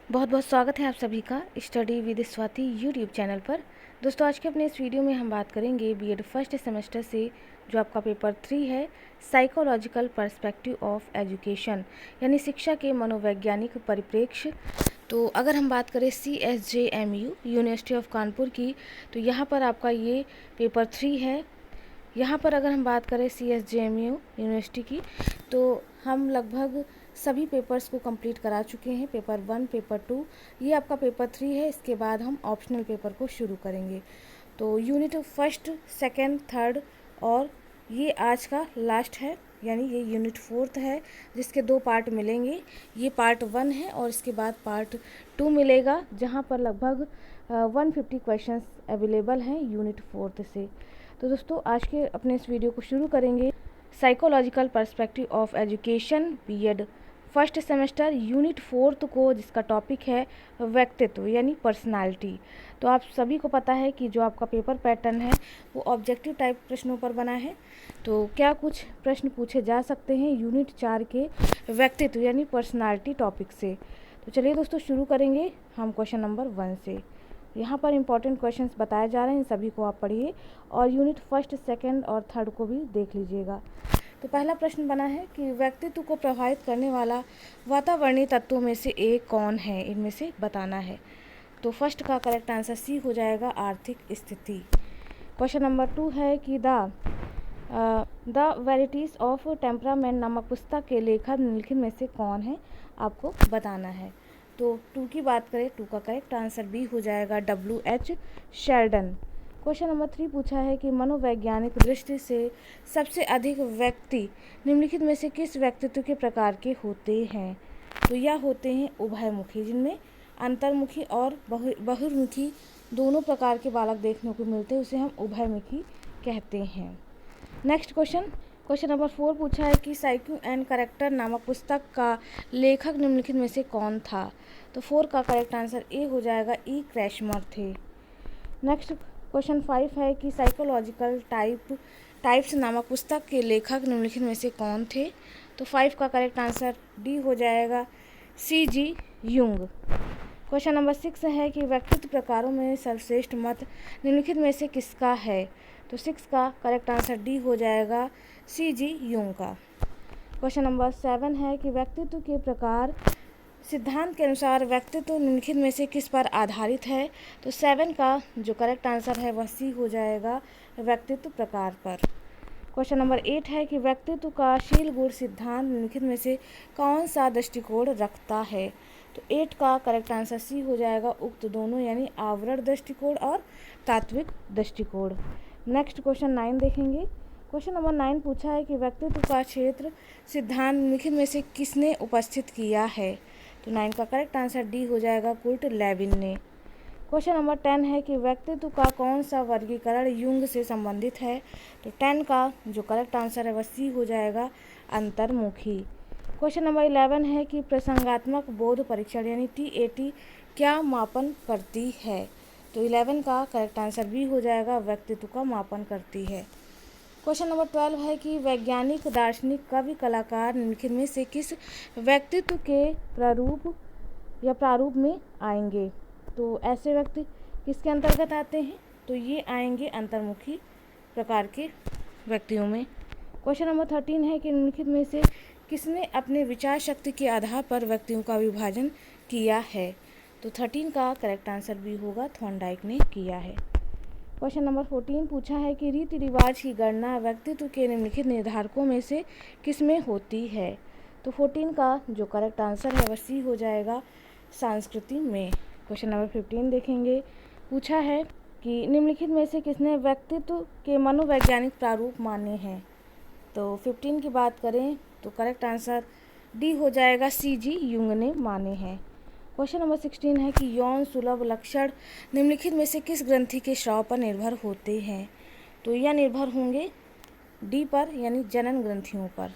बहुत बहुत स्वागत है आप सभी का study with Swati YouTube channel पर। दोस्तों, आज के अपने इस वीडियो में हम बात करेंगे बीएड फर्स्ट सेमेस्टर से जो आपका पेपर 3 है, साइकोलॉजिकल पर्सपेक्टिव ऑफ एजुकेशन, यानी शिक्षा के मनोवैज्ञानिक परिप्रेक्ष्य। तो अगर हम बात करें CSJMU यूनिवर्सिटी ऑफ कानपुर की, तो यहाँ पर आपका ये पेपर 3 है। यहाँ पर अगर हम बात करें CSJMU यूनिवर्सिटी की, तो हम लगभग सभी पेपर्स को कंप्लीट करा चुके हैं। पेपर 1, पेपर 2, ये आपका पेपर 3 है। इसके बाद हम ऑप्शनल पेपर को शुरू करेंगे। तो यूनिट फर्स्ट, सेकंड, थर्ड और ये आज का लास्ट है, यानी ये यूनिट 4 है, जिसके 2 पार्ट मिलेंगे। ये पार्ट 1 है और इसके बाद पार्ट 2 मिलेगा, जहाँ पर लगभग 150 क्वेश्चंस अवेलेबल हैं यूनिट 4 से। तो दोस्तों, आज के अपने इस वीडियो को शुरू करेंगे psychological perspective of education BEd first semester unit 4 को, जिसका टॉपिक है व्यक्तित्व यानी पर्सनालिटी। तो आप सभी को पता है कि जो आपका पेपर पैटर्न है वो ऑब्जेक्टिव टाइप प्रश्नों पर बना है। तो क्या कुछ प्रश्न पूछे जा सकते हैं यूनिट 4 के व्यक्तित्व यानी पर्सनालिटी टॉपिक से। तो चलिए दोस्तों, शुरू करेंगे हम क्वेश्चन नंबर 1 से। यहाँ पर इंपॉर्टेंट क्वेश्चंस बताए जा रहे हैं, सभी को आप पढ़िए और यूनिट फर्स्ट, सेकंड और थर्ड को भी देख लीजिएगा। तो पहला प्रश्न बना है कि व्यक्तित्व को प्रभावित करने वाला वातावरणीय तत्वों में से एक कौन है, इनमें से बताना है। तो फर्स्ट का करेक्ट आंसर सी हो जाएगा, आर्थिक स्थिति। क्वेश्चन नंबर 2 है कि द वेराइटीज ऑफ टेम्परामेंट नामक पुस्तक के लेखक निम्नलिखित में से कौन है, आपको बताना है। तो 2 की बात करें, 2 का करेक्ट आंसर बी हो जाएगा, WH शेल्डन। क्वेश्चन नंबर 3 पूछा है कि मनोवैज्ञानिक दृष्टि से सबसे अधिक व्यक्ति निम्नलिखित में से किस व्यक्तित्व के प्रकार के होते हैं। तो यह होते हैं उभयमुखी, जिनमें अंतर्मुखी और बहिर्मुखी दोनों प्रकार के बालक देखने को मिलते हैं, उसे हम उभयमुखी कहते हैं। नेक्स्ट क्वेश्चन नंबर 4 पूछा है कि साइको एंड कैरेक्टर नामक पुस्तक का लेखक निम्नलिखित में से कौन था। तो 4 का करेक्ट आंसर ए हो जाएगा, ई क्रैशमर थे। नेक्स्ट क्वेश्चन 5 है कि साइकोलॉजिकल टाइप्स नामक पुस्तक के लेखक निम्नलिखित में से कौन थे। तो 5 का करेक्ट आंसर डी हो जाएगा, CG यूंग। क्वेश्चन नंबर 6 है कि व्यक्तित्व प्रकारों में सर्वश्रेष्ठ मत निम्नलिखित में से किसका है। तो 6 का करेक्ट आंसर डी हो जाएगा, CG यूंग का। क्वेश्चन नंबर 7 है कि व्यक्तित्व के प्रकार सिद्धांत के अनुसार व्यक्तित्व निम्नलिखित में से किस पर आधारित है। तो 7 का जो करेक्ट आंसर है वह सी हो जाएगा, व्यक्तित्व प्रकार पर। क्वेश्चन नंबर 8 है कि व्यक्तित्व का शील गुण सिद्धांत निम्नलिखित में से कौन सा दृष्टिकोण रखता है। तो 8 का करेक्ट आंसर सी हो जाएगा, उक्त दोनों, यानी आवरण दृष्टिकोण और तात्विक दृष्टिकोण। नेक्स्ट क्वेश्चन 9 देखेंगे। क्वेश्चन नंबर 9 पूछा है कि व्यक्तित्व का क्षेत्र सिद्धांत निम्नलिखित में से किसने उपस्थित किया है। तो 9 का करेक्ट आंसर डी हो जाएगा, कुर्ट लेविन ने। क्वेश्चन नंबर 10 है कि व्यक्तित्व का कौन सा वर्गीकरण यूंग से संबंधित है। तो 10 का जो करेक्ट आंसर है वह सी हो जाएगा, अंतर्मुखी। क्वेश्चन नंबर 11 है कि प्रसंगात्मक बोध परीक्षण यानी TAT क्या मापन करती है। तो 11 का करेक्ट आंसर बी हो जाएगा, व्यक्तित्व का मापन करती है। क्वेश्चन नंबर 12 है कि वैज्ञानिक, दार्शनिक, कवि, कलाकार निम्नलिखित में से किस व्यक्तित्व के प्रारूप में आएंगे। तो ऐसे व्यक्ति किसके अंतर्गत आते हैं। तो ये आएंगे अंतर्मुखी प्रकार के व्यक्तियों में। क्वेश्चन नंबर 13 है कि निम्नलिखित में से किसने अपने विचार शक्ति के आधार पर व्यक्तियों का विभाजन किया है। तो 13 का करेक्ट आंसर भी होगा, थॉर्नडाइक ने किया है। क्वेश्चन नंबर 14 पूछा है कि रीति रिवाज की गणना व्यक्तित्व के निम्नलिखित निर्धारकों में से किसमें होती है। तो 14 का जो करेक्ट आंसर है वह सी हो जाएगा, संस्कृति में। क्वेश्चन नंबर 15 देखेंगे। पूछा है कि निम्नलिखित में से किसने व्यक्तित्व के मनोवैज्ञानिक प्रारूप माने हैं। तो 15 की बात करें तो करेक्ट आंसर डी हो जाएगा, CG यूंग ने माने हैं। क्वेश्चन नंबर 16 है कि यौन सुलभ लक्षण निम्नलिखित में से किस ग्रंथि के स्राव पर निर्भर होते हैं। तो यह निर्भर होंगे डी पर, यानी जनन ग्रंथियों पर।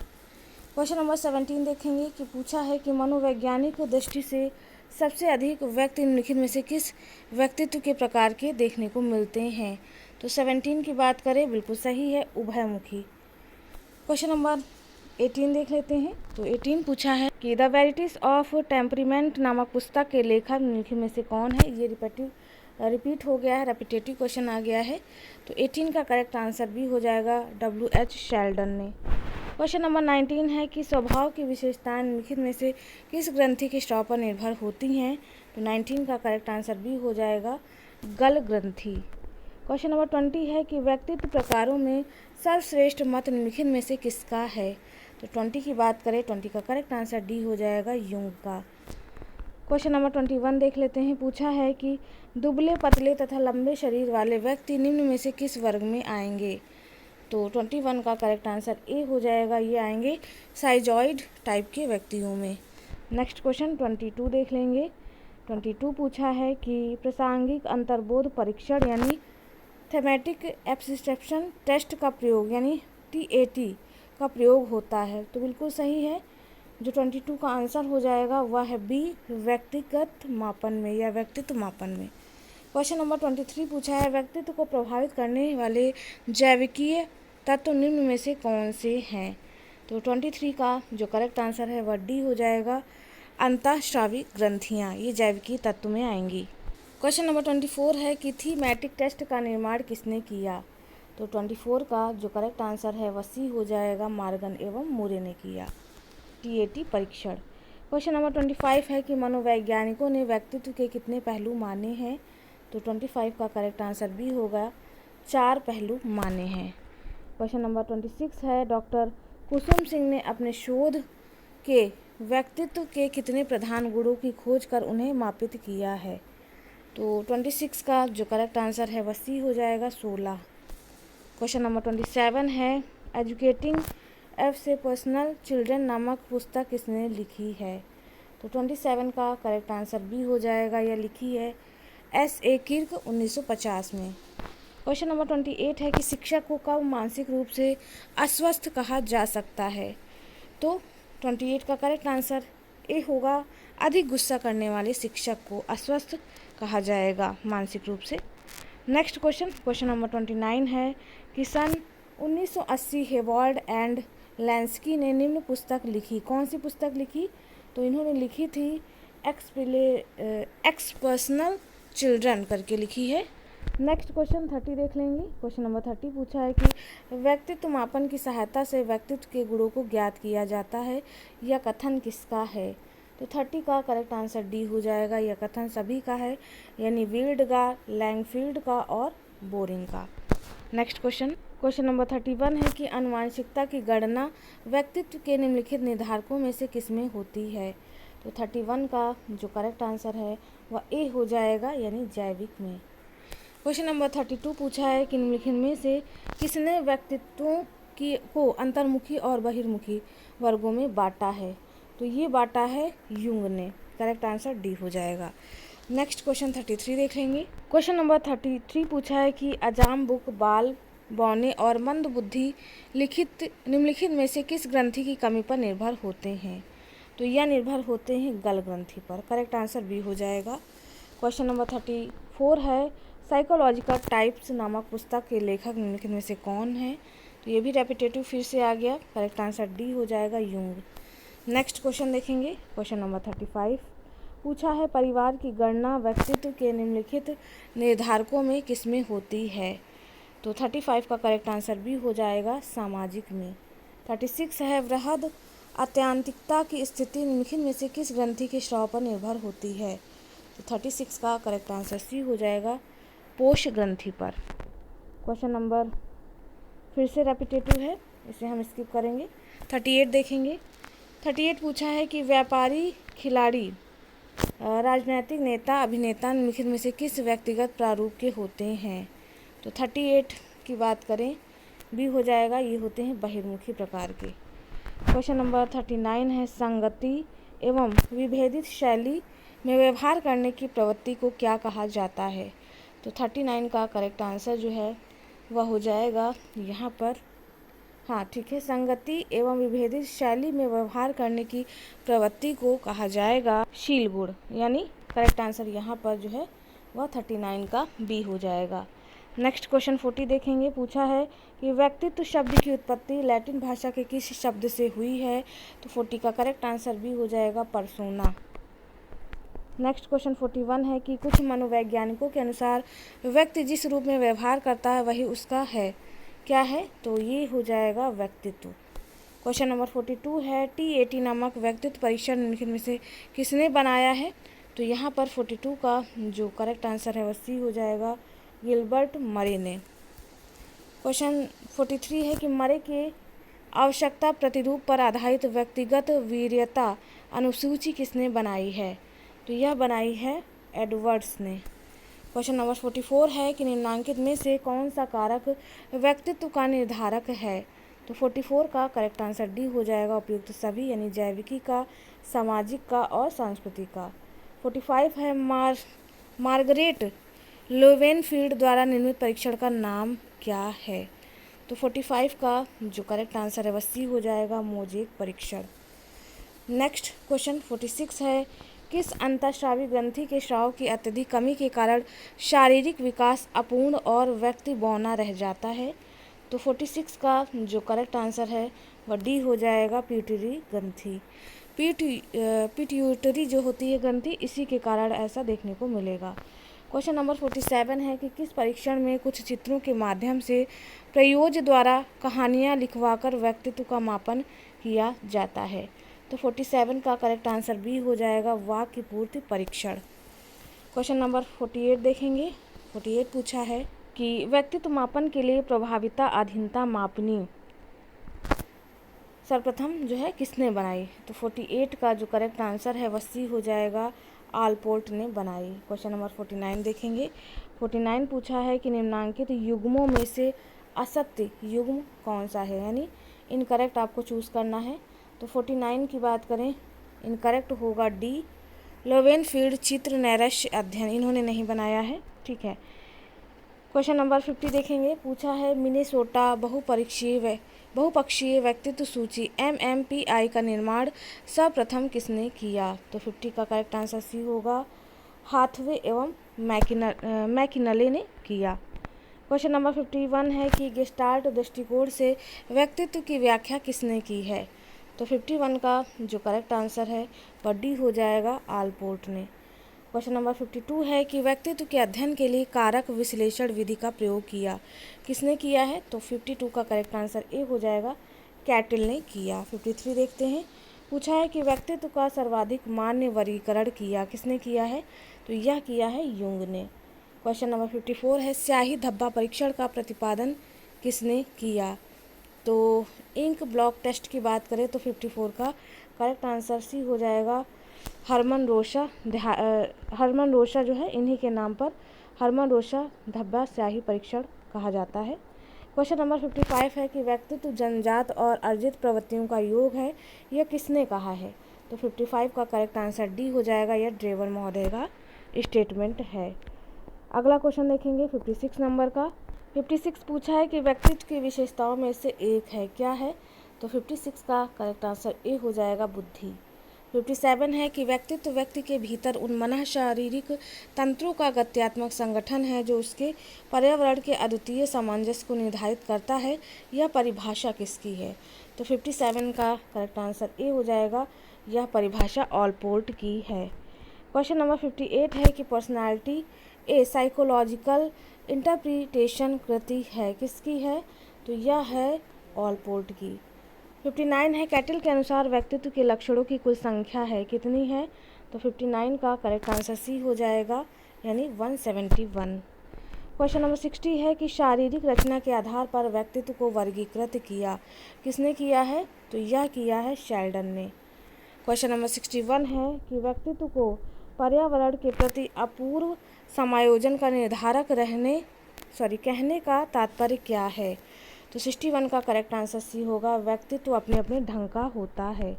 क्वेश्चन नंबर 17 देखेंगे कि पूछा है कि मनोवैज्ञानिक दृष्टि से सबसे अधिक व्यक्ति निम्नलिखित में से किस व्यक्तित्व के प्रकार के देखने को मिलते हैं। तो 17 की बात करें, बिल्कुल सही है, उभयमुखी। क्वेश्चन नंबर 18 देख लेते हैं। तो 18 पूछा है कि द वेराइटीज ऑफ टेम्परीमेंट नामक पुस्तक के लेखक निम्नलिखित में से कौन है। ये रिपीट हो गया है, रेपिटेटिव क्वेश्चन आ गया है। तो 18 का करेक्ट आंसर भी हो जाएगा W.H. शेल्डन ने। क्वेश्चन नंबर 19 है कि स्वभाव की विशेषताएं निम्नलिखित में से किस ग्रंथि के स्राव पर निर्भर होती हैं। तो 19 का करेक्ट आंसर भी हो जाएगा गल ग्रंथि। क्वेश्चन नंबर 20 है कि व्यक्तित्व प्रकारों में सर्वश्रेष्ठ मत निम्नलिखित में से किसका है। तो 20 की बात करें, 20 का करेक्ट आंसर डी हो जाएगा युंग का। क्वेश्चन नंबर 21 देख लेते हैं। पूछा है कि दुबले पतले तथा लंबे शरीर वाले व्यक्ति निम्न में से किस वर्ग में आएंगे। तो 21 का करेक्ट आंसर ए हो जाएगा, ये आएंगे साइजॉइड टाइप के व्यक्तियों में। नेक्स्ट क्वेश्चन 22 देख लेंगे। 22 पूछा है कि प्रासंगिक अंतर्बोध परीक्षण यानी थेमेटिक एब्स्ट्रैक्शन टेस्ट का प्रयोग यानी TAT का प्रयोग होता है। तो बिल्कुल सही है, जो 22 का आंसर हो जाएगा वह है बी, व्यक्तिगत मापन में या व्यक्तित्व मापन में। क्वेश्चन नंबर 23 पूछा है व्यक्तित्व को प्रभावित करने वाले जैविकीय तत्व निम्न में से कौन से हैं। तो 23 का जो करेक्ट आंसर है वह डी हो जाएगा, अंतःस्रावी ग्रंथियाँ, ये जैविकीय तत्व में आएंगी। क्वेश्चन नंबर 24 है कि थीमेटिक टेस्ट का निर्माण किसने किया। तो 24 का जो करेक्ट आंसर है वह सी हो जाएगा, मार्गन एवं मूरे ने किया TAT परीक्षण। क्वेश्चन नंबर 25 है कि मनोवैज्ञानिकों ने व्यक्तित्व के कितने पहलू माने हैं। तो 25 का करेक्ट आंसर भी होगा, 4 पहलू माने हैं। क्वेश्चन नंबर 26 है डॉक्टर कुसुम सिंह ने अपने शोध के व्यक्तित्व के कितने प्रधान गुणों की खोज कर उन्हें मापित किया है। तो 26 का जो करेक्ट आंसर है वह सी हो जाएगा, 16। क्वेश्चन नंबर 27 है एजुकेटिंग एफ से पर्सनल चिल्ड्रन नामक पुस्तक किसने लिखी है। तो 27 का करेक्ट आंसर भी हो जाएगा, यह लिखी है S.A. किर्क 1950 में। क्वेश्चन नंबर 28 है कि शिक्षक को कब मानसिक रूप से अस्वस्थ कहा जा सकता है। तो 28 का करेक्ट आंसर ए होगा, अधिक गुस्सा करने वाले शिक्षक को अस्वस्थ कहा जाएगा मानसिक रूप से। नेक्स्ट क्वेश्चन नंबर 29 है कि सन 1980 हेवॉल्ड एंड लैंस्की ने निम्न पुस्तक लिखी। कौन सी पुस्तक लिखी। तो इन्होंने लिखी थी एक्सपर्सनल चिल्ड्रन करके लिखी है। नेक्स्ट क्वेश्चन 30 देख लेंगे। क्वेश्चन नंबर 30 पूछा है कि व्यक्तित्व मापन की सहायता से व्यक्तित्व के गुणों को ज्ञात किया जाता है, यह कथन किसका है। तो 30 का करेक्ट आंसर डी हो जाएगा, यह कथन सभी का है, यानी विल्ड का, लैंगफील्ड का और बोरिंग का। नेक्स्ट क्वेश्चन नंबर 31 है कि आनुवांशिकता की गणना व्यक्तित्व के निम्नलिखित निर्धारकों में से किसमें होती है। तो 31 का जो करेक्ट आंसर है वह ए हो जाएगा, यानी जैविक में। क्वेश्चन नंबर 32 पूछा है कि निम्नलिखित में से किसने व्यक्तित्वों को अंतर्मुखी और बहिर्मुखी वर्गों में बांटा है। तो ये बांटा है युंग ने, करेक्ट आंसर डी हो जाएगा। नेक्स्ट क्वेश्चन 33 देख लेंगे। क्वेश्चन नंबर 33 पूछा है कि अजाम बुक बाल बौने और मंद बुद्धि निम्नलिखित में से किस ग्रंथि की कमी पर निर्भर होते हैं। तो यह निर्भर होते हैं गल ग्रंथि पर, करेक्ट आंसर बी हो जाएगा। क्वेश्चन नंबर 34 है साइकोलॉजिकल टाइप्स नामक पुस्तक के लेखक निम्नलिखित में से कौन है। तो ये भी रेपिटेटिव फिर से आ गया, करेक्ट आंसर डी हो जाएगा, युंग। नेक्स्ट क्वेश्चन देखेंगे। क्वेश्चन नंबर 35 पूछा है परिवार की गणना व्यक्तित्व के निम्नलिखित निर्धारकों में किसमें होती है। तो 35 का करेक्ट आंसर भी हो जाएगा, सामाजिक में। 36 है वृहद आत्यांतिकता की स्थिति निम्नलिखित में से किस ग्रंथि के स्राव पर निर्भर होती है। तो 36 का करेक्ट आंसर सी हो जाएगा, पोष ग्रंथि पर। क्वेश्चन नंबर फिर से रेपिटेटिव है, इसे हम स्किप करेंगे। 38 देखेंगे। 38 पूछा है कि व्यापारी, खिलाड़ी, राजनीतिक नेता, अभिनेता निम्नलिखित में से किस व्यक्तिगत प्रारूप के होते हैं। तो 38 की बात करें, बी हो जाएगा, ये होते हैं बहिर्मुखी प्रकार के। क्वेश्चन नंबर 39 है संगति एवं विभेदित शैली में व्यवहार करने की प्रवृत्ति को क्या कहा जाता है। तो 39 का करेक्ट आंसर जो है वह हो जाएगा यहाँ पर, हाँ ठीक है, संगति एवं विभेदित शैली में व्यवहार करने की प्रवृत्ति को कहा जाएगा शील गुण, यानी करेक्ट आंसर यहाँ पर जो है वह 39 का बी हो जाएगा। नेक्स्ट क्वेश्चन 40 देखेंगे। पूछा है कि व्यक्तित्व शब्द की उत्पत्ति लैटिन भाषा के किस शब्द से हुई है? तो 40 का करेक्ट आंसर भी हो जाएगा पर्सोना। नेक्स्ट क्वेश्चन 41 है कि कुछ मनोवैज्ञानिकों के अनुसार व्यक्ति जिस रूप में व्यवहार करता है वही उसका है, क्या है? तो ये हो जाएगा व्यक्तित्व। क्वेश्चन नंबर 42 है T80 नामक व्यक्तित्व परीक्षण निम्नलिखित में से किसने बनाया है? तो यहाँ पर 42 का जो करेक्ट आंसर है वह सी हो जाएगा, गिलबर्ट मरे ने। क्वेश्चन 43 है कि मरे के आवश्यकता प्रतिरूप पर आधारित व्यक्तिगत वीर्यता अनुसूची किसने बनाई है? तो यह बनाई है एडवर्ड्स ने। क्वेश्चन नंबर 44 है कि निम्नांकित में से कौन सा कारक व्यक्तित्व का निर्धारक है? तो 44 का करेक्ट आंसर डी हो जाएगा, उपयुक्त सभी, यानी जैविकी का, सामाजिक का और सांस्कृतिक का। 45 है मार्गरेट लोवेनफील्ड द्वारा निर्मित परीक्षण का नाम क्या है? तो 45 का जो करेक्ट आंसर है वह सी हो जाएगा, मोज़ेक परीक्षण। नेक्स्ट क्वेश्चन 46 है किस अंतःस्रावी ग्रंथि के स्राव की अत्यधिक कमी के कारण शारीरिक विकास अपूर्ण और व्यक्ति बौना रह जाता है? तो 46 का जो करेक्ट आंसर है वह डी हो जाएगा, पिट्यूटरी ग्रंथि। पिट्यूटरी जो होती है ग्रंथि, इसी के कारण ऐसा देखने को मिलेगा। क्वेश्चन नंबर 47 है कि किस परीक्षण में कुछ चित्रों के माध्यम से प्रयोज्य द्वारा कहानियाँ लिखवाकर व्यक्तित्व का मापन किया जाता है? तो 47 का करेक्ट आंसर बी हो जाएगा, वाक्य पूर्ति परीक्षण। क्वेश्चन नंबर 48 देखेंगे। 48 पूछा है कि व्यक्तित्व मापन के लिए प्रभाविता अधीनता मापनी सर्वप्रथम जो है किसने बनाई? तो 48 का जो करेक्ट आंसर है वह सी हो जाएगा, आलपोर्ट ने बनाई। क्वेश्चन नंबर 49 देखेंगे। 49 पूछा है कि निम्नांकित युग्मों में से असत्य युग्म कौन सा है, यानी इनकरेक्ट आपको चूज़ करना है। तो 49 की बात करें, इनकरेक्ट होगा डी, लोवेनफील्ड चित्र नैराश्य अध्ययन, इन्होंने नहीं बनाया है, ठीक है। क्वेश्चन नंबर 50 देखेंगे। पूछा है मिनेसोटा बहुपक्षीय व्यक्तित्व सूची MMPI का निर्माण सर्वप्रथम किसने किया? तो 50 का करेक्ट आंसर सी होगा, हाथवे एवं मैकिनले ने किया। क्वेश्चन नंबर 51 है कि गेस्टाल्ट दृष्टिकोण से व्यक्तित्व की व्याख्या किसने की है? तो 51 का जो करेक्ट आंसर है वह डी हो जाएगा, आलपोर्ट ने। क्वेश्चन नंबर 52 है कि व्यक्तित्व के अध्ययन के लिए कारक विश्लेषण विधि का प्रयोग किसने किया है? तो 52 का करेक्ट आंसर ए हो जाएगा, कैटल ने किया। 53 देखते हैं। पूछा है कि व्यक्तित्व का सर्वाधिक मान्य वर्गीकरण किसने किया है? तो यह किया है यूंग ने। क्वेश्चन नंबर 54 है स्याही धब्बा परीक्षण का प्रतिपादन किसने किया? तो इंक ब्लॉक टेस्ट की बात करें तो 54 का करेक्ट आंसर सी हो जाएगा, हरमन रोशा जो है, इन्हीं के नाम पर हरमन रोशा धब्बा स्याही परीक्षण कहा जाता है। क्वेश्चन नंबर 55 है कि व्यक्तित्व जन्मजात और अर्जित प्रवृत्तियों का योग है, यह किसने कहा है? तो 55 का करेक्ट आंसर डी हो जाएगा, यह ड्रेवर महोदय का स्टेटमेंट है। अगला क्वेश्चन देखेंगे 56 नंबर का। 56 पूछा है कि व्यक्तित्व की विशेषताओं में से एक है, क्या है? तो 56 का करेक्ट आंसर ए हो जाएगा, बुद्धि। 57 है कि व्यक्तित्व व्यक्ति के भीतर उन मन शारीरिक तंत्रों का गत्यात्मक संगठन है जो उसके पर्यावरण के अद्वितीय सामंजस्य को निर्धारित करता है, यह परिभाषा किसकी है? तो 57 का करेक्ट आंसर ए हो जाएगा, यह परिभाषा ऑलपोर्ट की है। क्वेश्चन नंबर 58 है कि पर्सनालिटी ए साइकोलॉजिकल इंटरप्रिटेशन कृति है, किसकी है? तो यह है ऑलपोर्ट की। 59 है कैटल के अनुसार व्यक्तित्व के लक्षणों की कुल संख्या है, कितनी है? तो 59 का करेक्ट आंसर सी हो जाएगा, यानी 171। क्वेश्चन नंबर 60 है कि शारीरिक रचना के आधार पर व्यक्तित्व को वर्गीकृत किसने किया है? तो यह किया है शेल्डन ने। क्वेश्चन नंबर 61 है कि व्यक्तित्व को पर्यावरण के प्रति अपूर्व समायोजन का निर्धारक कहने का तात्पर्य क्या है? तो 61 का करेक्ट आंसर सी होगा, व्यक्तित्व अपने अपने ढंग का होता है।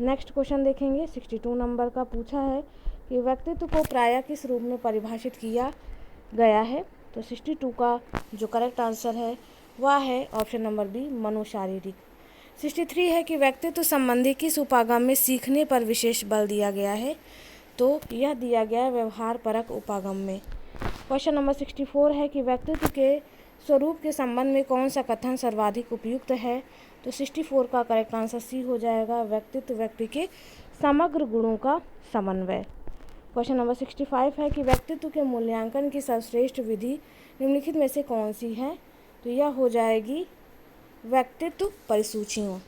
नेक्स्ट क्वेश्चन देखेंगे 62 नंबर का। पूछा है कि व्यक्तित्व को प्रायः किस रूप में परिभाषित किया गया है? तो 62 का जो करेक्ट आंसर है वह है ऑप्शन नंबर बी, मनोशारीरिक। 63 है कि व्यक्तित्व संबंधी किस उपागम में सीखने पर विशेष बल दिया गया है? तो यह दिया गया है व्यवहार परक उपागम में। क्वेश्चन नंबर 64 है कि व्यक्तित्व के स्वरूप के संबंध में कौन सा कथन सर्वाधिक उपयुक्त है। तो 64 का करेक्ट आंसर सी हो जाएगा, व्यक्तित्व व्यक्ति के समग्र गुणों का समन्वय। क्वेश्चन नंबर 65 है कि व्यक्तित्व के मूल्यांकन की सर्वश्रेष्ठ विधि निम्नलिखित में से कौन सी है। तो यह हो जाएगी व्यक्तित्व परिसूचियों।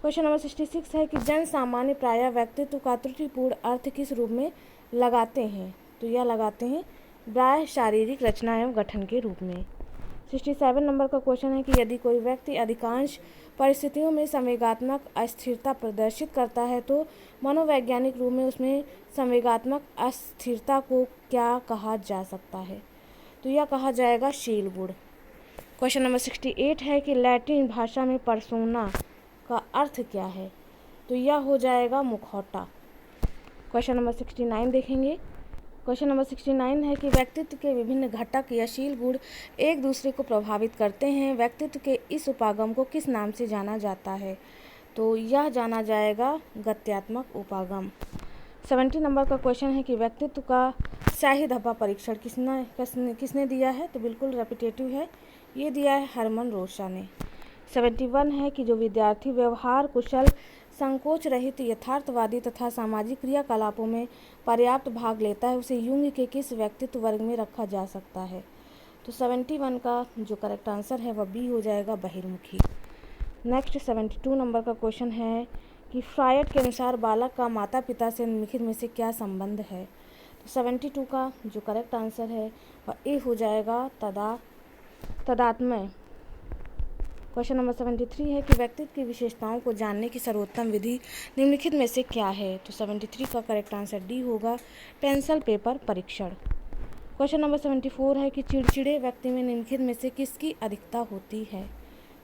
क्वेश्चन नंबर 66 है कि जन सामान्य प्रायः व्यक्तित्व का त्रुटिपूर्ण अर्थ किस रूप में लगाते हैं। तो यह लगाते हैं बाह्य शारीरिक रचना एवं गठन के रूप में। 67 नंबर का क्वेश्चन है कि यदि कोई व्यक्ति अधिकांश परिस्थितियों में संवेगात्मक अस्थिरता प्रदर्शित करता है तो मनोवैज्ञानिक रूप में उसमें संवेगात्मक अस्थिरता को क्या कहा जा सकता है। तो यह कहा जाएगा शील गुण। क्वेश्चन नंबर 68 है कि लैटिन भाषा में पर्सोना का अर्थ क्या है। तो यह हो जाएगा मुखौटा। क्वेश्चन नंबर 69 देखेंगे। क्वेश्चन नंबर 69 है कि व्यक्तित्व के विभिन्न घटक या शील गुण एक दूसरे को प्रभावित करते हैं। व्यक्तित्व के इस उपागम को किस नाम से जाना जाता है। तो यह जाना जाएगा गत्यात्मक उपागम। 70 नंबर का क्वेश्चन है कि व्यक्तित्व का शाही धब्बा परीक्षण किसने दिया है। तो बिल्कुल रेपिटेटिव है, ये दिया है हरमन रोशा ने। 71 है कि जो विद्यार्थी व्यवहार कुशल, संकोच रहित, यथार्थवादी तथा सामाजिक क्रियाकलापों में पर्याप्त भाग लेता है उसे युंग के किस व्यक्तित्व वर्ग में रखा जा सकता है। तो 71 का जो करेक्ट आंसर है वह बी हो जाएगा, बहिर्मुखी। नेक्स्ट 72 नंबर का क्वेश्चन है कि फ्रायड के अनुसार बालक का माता पिता से निम्नलिखित में से क्या संबंध है। तो 72 का जो करेक्ट आंसर है वह ए हो जाएगा, तदात्म्य। क्वेश्चन नंबर 73 है कि व्यक्तित्व की विशेषताओं को जानने की सर्वोत्तम विधि निम्नलिखित में से क्या है। तो 73 का करेक्ट आंसर डी होगा, पेंसिल पेपर परीक्षण। क्वेश्चन नंबर 74 है कि चिड़चिड़े व्यक्ति में निम्नलिखित में से किसकी अधिकता होती है।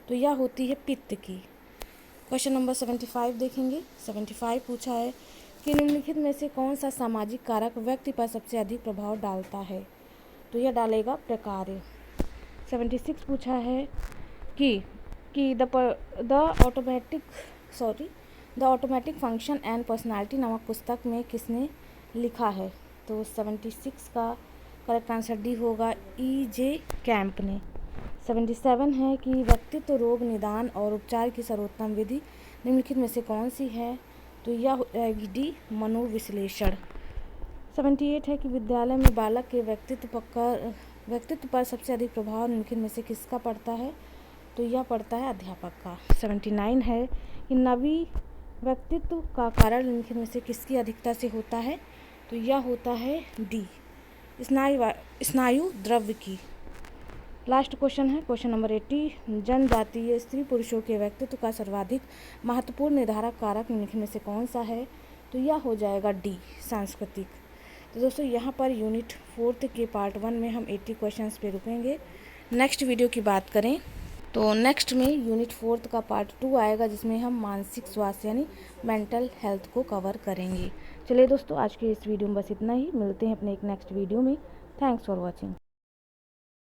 तो यह होती है पित्त की। क्वेश्चन नंबर 75 देखेंगे। 75 पूछा है कि निम्नलिखित में से कौन सा सामाजिक कारक व्यक्ति पर सबसे अधिक प्रभाव डालता है। तो यह डालेगा प्रकार्य। 76 पूछा है कि the automatic function and personality नामक पुस्तक में किसने लिखा है। तो 76 का करेक्ट आंसर डी होगा, E.J. कैंप ने। 77 है कि व्यक्तित्व रोग निदान और उपचार की सर्वोत्तम विधि निम्नलिखित में से कौन सी है। तो यह हो जाएगी डी, मनोविश्लेषण। 78 है कि विद्यालय में बालक के व्यक्तित्व पर सबसे अधिक प्रभाव निम्नलिखित में से किसका पड़ता है। तो यह पड़ता है अध्यापक का। 79 है कि नवी व्यक्तित्व का कारण निम्नलिखित में से किसकी अधिकता से होता है। तो यह होता है डी, स्नायु द्रव्य की। लास्ट क्वेश्चन है क्वेश्चन नंबर 80, जनजातीय स्त्री पुरुषों के व्यक्तित्व का सर्वाधिक महत्वपूर्ण निर्धारक कारक निम्नलिखित में से कौन सा है। तो यह हो जाएगा डी, सांस्कृतिक। तो दोस्तों यहाँ पर यूनिट 4 के पार्ट 1 में हम 80 क्वेश्चंस पे रुकेंगे। नेक्स्ट वीडियो की बात करें तो नेक्स्ट में यूनिट 4 का पार्ट 2 आएगा जिसमें हम मानसिक स्वास्थ्य यानी मेंटल हेल्थ को कवर करेंगे। चलिए दोस्तों, आज के इस वीडियो में बस इतना ही। मिलते हैं अपने एक नेक्स्ट वीडियो में। Thanks for watching.